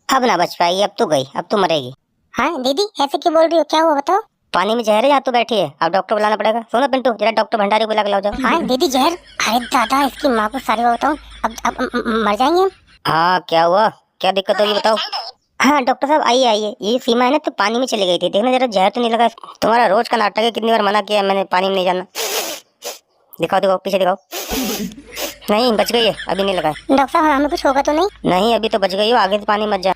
अब ना बच पाएगी, अब तो गई, अब तो मरेगी। हाँ दीदी ऐसे क्यों बोल रही हो, क्या हुआ बताओ। पानी में जहर है, यहाँ तो बैठी है, अब डॉक्टर बुलाना पड़ेगा। सुनो पिंटू, जरा डॉक्टर भंडारी को बुला के लाओ जाओ। हाँ दीदी जहर, अरे दादा इसकी माँ को सारी बात बताऊँ, अब मर जाएंगे हम। हाँ क्या हुआ, क्या दिक्कत होगी बताओ। हाँ डॉक्टर साहब आइए आइए, ये सीमा है ना तो पानी में चली गई थी, देखना जरा जहर तो नहीं लगा। तुम्हारा रोज का नाटक है, कितनी बार मना किया है मैंने पानी में नहीं जाना। दिखाओ दिखाओ, पीछे दिखाओ। नहीं बच गई है, अभी नहीं लगा है। डॉक्टर साहब हमें कुछ होगा तो नहीं। नहीं अभी तो बच गई हो, आगे से पानी मत जा।